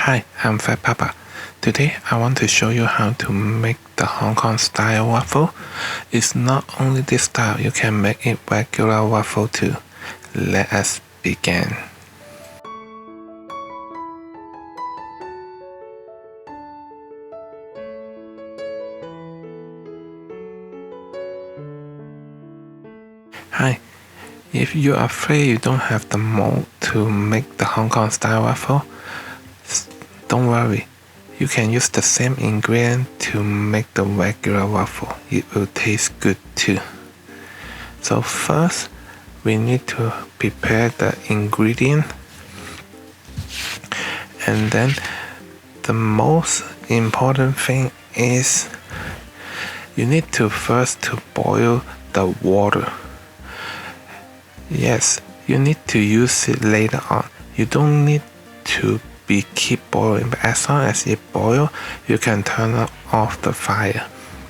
Hi, I'm Fat Papa. Today I want to show you how to make the Hong Kong style waffle. It's not only this style, you can make it regular waffle too. Let us begin. Hi, if you're afraid you don't have the mold to make the Hong Kong style waffle, don't worry. You can use the same ingredient to make the regular waffle. It will taste good too. So first, we need to prepare the ingredient, and then the most important thing is you need to first to boil the water. Yes, you need to use it later on. You don't need to keep boiling, but as long as it boils, you can turn off the fire.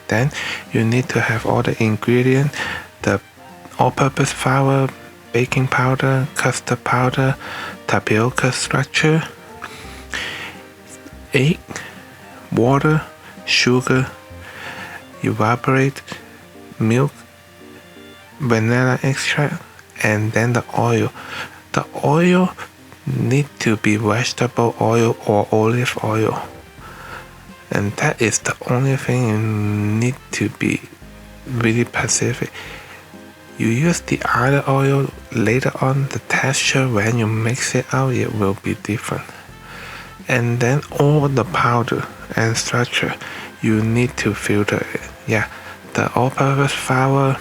Then you need to have all the ingredients: the all-purpose flour, baking powder, custard powder, tapioca structure, egg, water, sugar, evaporated milk, vanilla extract, and then the oil. The oil need to be vegetable oil or olive oil, and that is the only thing you need to be really specific. You use the other oil later on, the texture when you mix it out, it will be different. And then all the powder and structure, you need to filter it. Yeah, the all-purpose flour,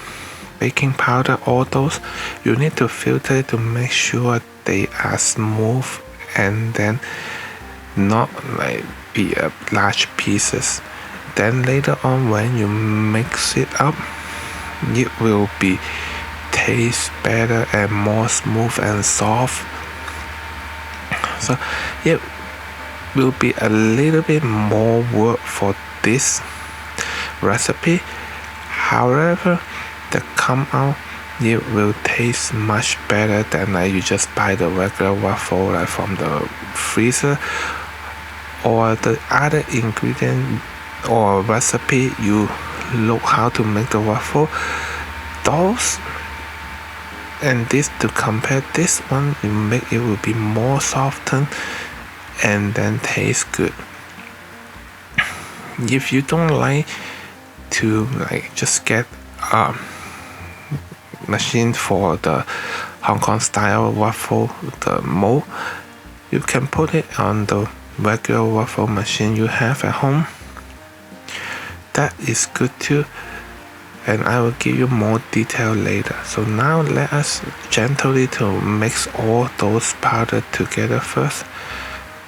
baking powder, all those, you need to filter it to make sure they are smooth and then not like be large pieces. Then later on when you mix it up, it will be taste better and more smooth and soft. So it will be a little bit more work for this recipe. However, the come out, it will taste much better than like you just buy the regular waffle like from the freezer, or the other ingredient or recipe you look how to make the waffle. Those and this, to compare this one, you make it will be more softened and then taste good. If you don't like to just get machine for the Hong Kong style waffle, the mold, you can put it on the regular waffle machine you have at home. That is good too, and I will give you more detail later. So now let us gently to mix all those powder together first.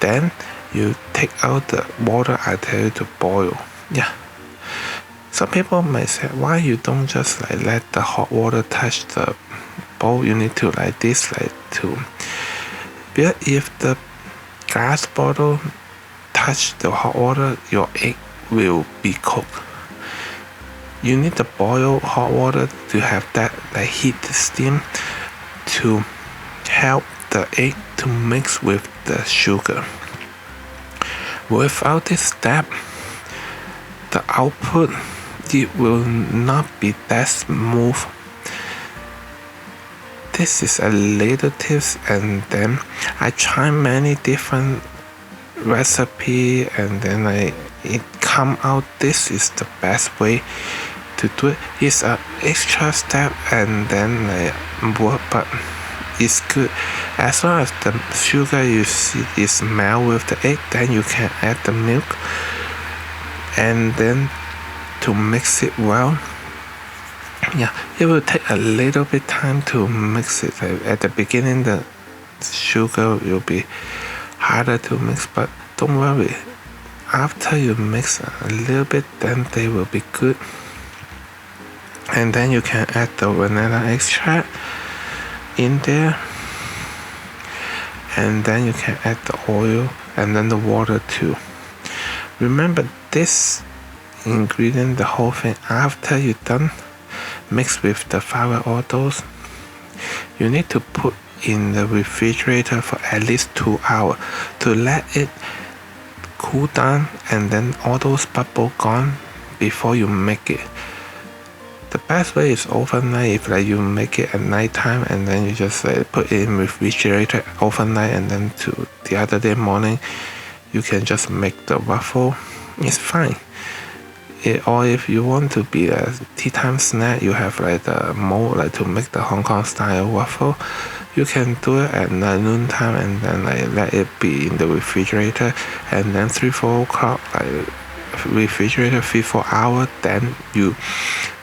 Then you take out the water I tell you to boil. Yeah. Some people might say, why you don't just let the hot water touch the bowl? You need to like this, to. But if the glass bottle touch the hot water, your egg will be cooked. You need to boil hot water to have that heat steam to help the egg to mix with the sugar. Without this step, the output, it will not be that smooth. This is a little tips, and then I try many different recipe, and then it come out this is the best way to do it. It's an extra step and then work, but it's good. As long as the sugar you see is melt with the egg, then you can add the milk, and then to mix it well. Yeah, it will take a little bit time to mix it. At the beginning, the sugar will be harder to mix, but don't worry. After you mix a little bit, then they will be good. And then you can add the vanilla extract in there, and then you can add the oil and then the water too. Remember this ingredient, the whole thing, after you done mix with the flour, all those, you need to put in the refrigerator for at least 2 hours to let it cool down, and then all those bubbles gone before you make it. The best way is overnight. If like you make it at night time and then you just put it in refrigerator overnight, and then to the other day morning you can just make the waffle. It's fine. Or if you want to be a tea time snack, you have like the mold like to make the Hong Kong style waffle. You can do it at noon time and then like let it be in the refrigerator, and then 3-4 o'clock like refrigerator 3-4 hours, then you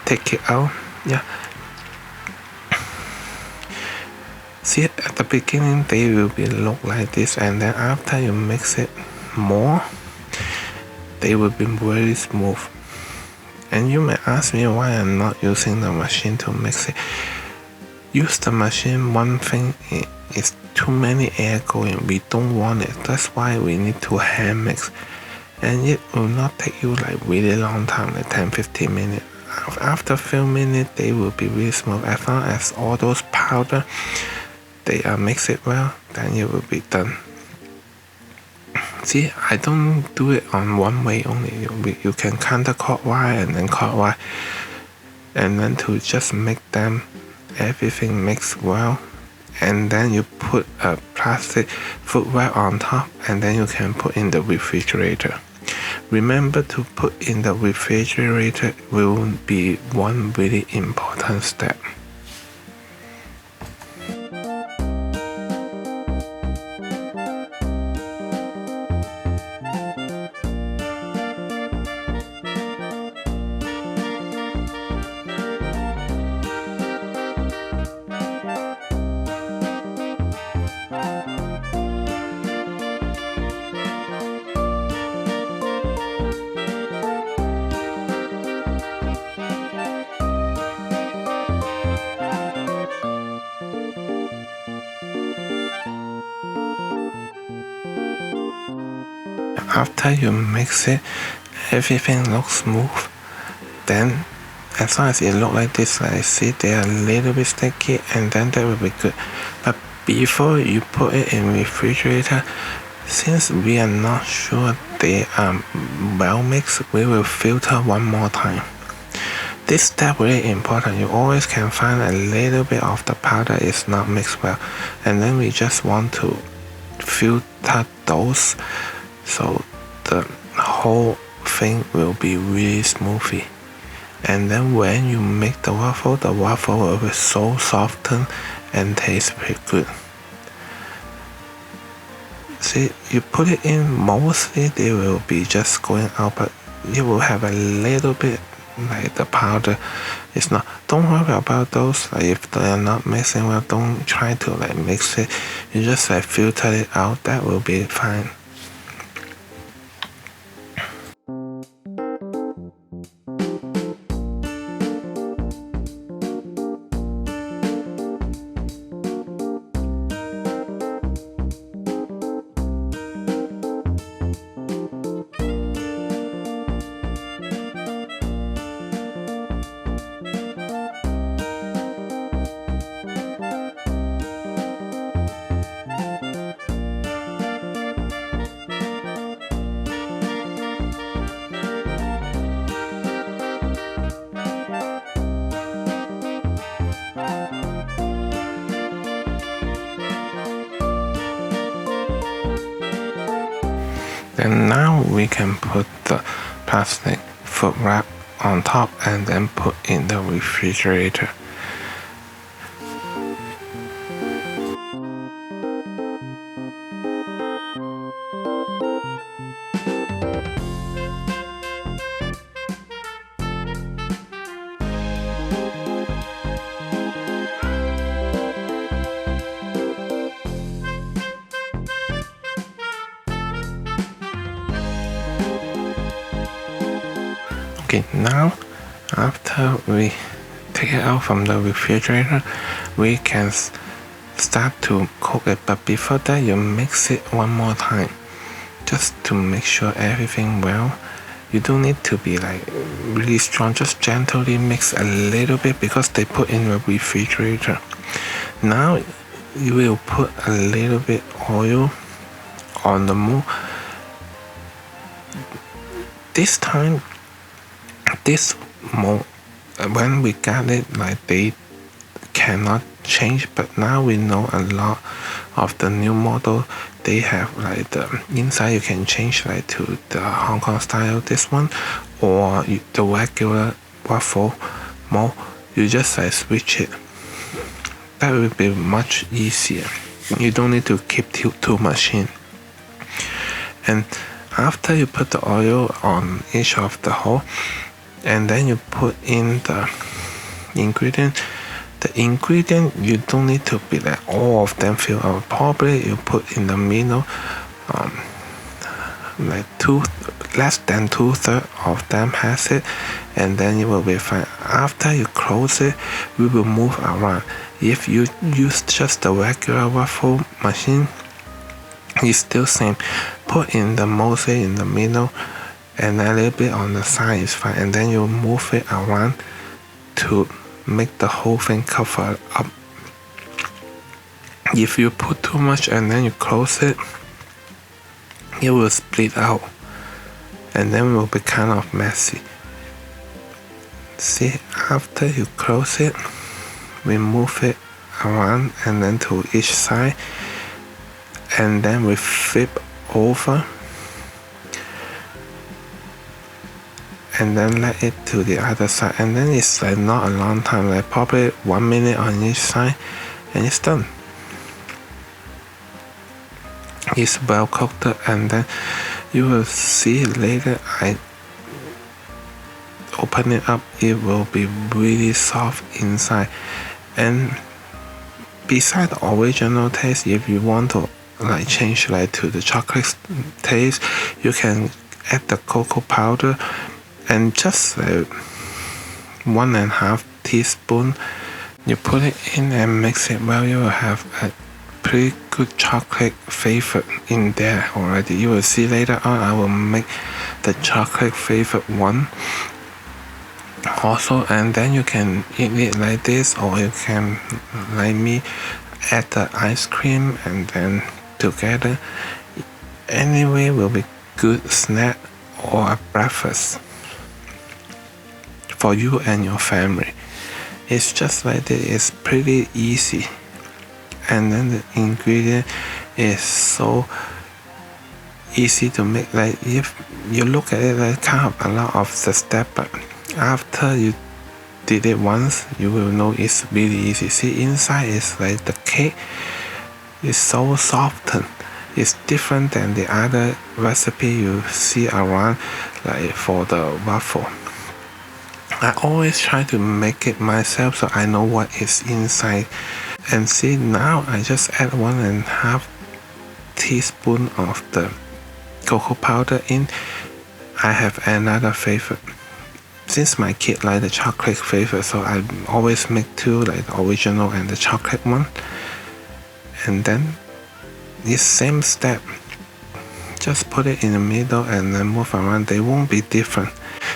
take it out. Yeah, see, at the beginning they will be look like this, and then after you mix it more, they will be very smooth. And you may ask me why I'm not using the machine to mix it. Use the machine, one thing is too many air going, we don't want it. That's why we need to hand mix, and it will not take you like really long time, like 10-15 minutes. After a few minutes they will be really smooth. As long as all those powder they are mixed it well, then it will be done. See, I don't do it on one way only. You can counterclockwise and then clockwise, and then to just make them everything mixed well, and then you put a plastic food wrap on top, and then you can put in the refrigerator. Remember to put in the refrigerator will be one really important step. After you mix it, everything looks smooth. Then as long as it look like this, I see they are a little bit sticky, and then that will be good. But before you put it in refrigerator, since we are not sure they are well mixed, we will filter one more time. This step really important. You always can find a little bit of the powder is not mixed well, and then we just want to filter those so the whole thing will be really smoothie. And then when you make the waffle will be so softened and taste pretty good. See, you put it in, mostly they will be just going out, but you will have a little bit like the powder is not. Don't worry about those. Like if they are not mixing well, don't try to like mix it. You just like filter it out. That will be fine. And now we can put the plastic food wrap on top and then put in the refrigerator. Okay, now after we take it out from the refrigerator, we can start to cook it. But before that, you mix it one more time just to make sure everything well. You don't need to be like really strong, just gently mix a little bit because they put in the refrigerator. Now you will put a little bit oil on the mold this time, when we got it, like they cannot change, but now we know a lot of the new model, they have like the inside you can change like to the Hong Kong style, this one, or the regular waffle mold. You just like switch it. That will be much easier. You don't need to keep two machines. And after you put the oil on each of the hole, and then you put in the ingredient. The ingredient, you don't need to be like all of them fill out. Probably you put in the middle, like less than 2/3 of them has it, and then you will be fine. After you close it, we will move around. If you use just the regular waffle machine, it's still same. Put in the mostly in the middle, and a little bit on the side is fine, and then you move it around to make the whole thing cover up. If you put too much and then you close it, it will split out, and then it will be kind of messy. See, after you close it, we move it around and then to each side, and then we flip over, and then let it to the other side, and then it's like not a long time, like probably 1 minute on each side, and it's done. It's well cooked, and then you will see later I open it up, it will be really soft inside. And beside the original taste, if you want to like change like to the chocolate taste, you can add the cocoa powder, and just like 1.5 teaspoon, you put it in and mix it well. You will have a pretty good chocolate flavor in there already. You will see later on I will make the chocolate flavored one also, and then you can eat it like this, or you can like me add the ice cream and then together. Anyway, will be good snack or a breakfast for you and your family. It's just like this. It's pretty easy, and then the ingredient is so easy to make. Like if you look at it, like kind of a lot of the step, but after you did it once, you will know it's really easy. See, inside is like the cake is so softened. It's different than the other recipe you see around, like for the waffle. I always try to make it myself so I know what is inside. And see, now I just add 1.5 teaspoon of the cocoa powder in. I have another favorite. Since my kid like the chocolate flavor, so I always make two, like the original and the chocolate one. And then this same step, just put it in the middle and then move around. They won't be different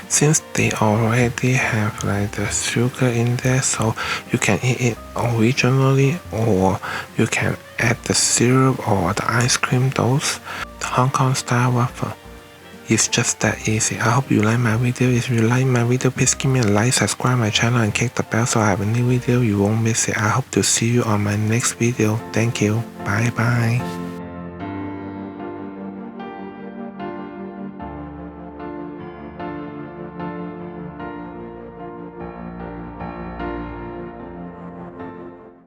since they already have like the sugar in there, so you can eat it originally, or you can add the syrup or the ice cream. Those Hong Kong style waffle, it's just that easy. I hope you like my video. If you like my video, please give me a like, subscribe my channel, and click the bell so I have a new video, you won't miss it. I hope to see you on my next video. Thank you. Bye bye.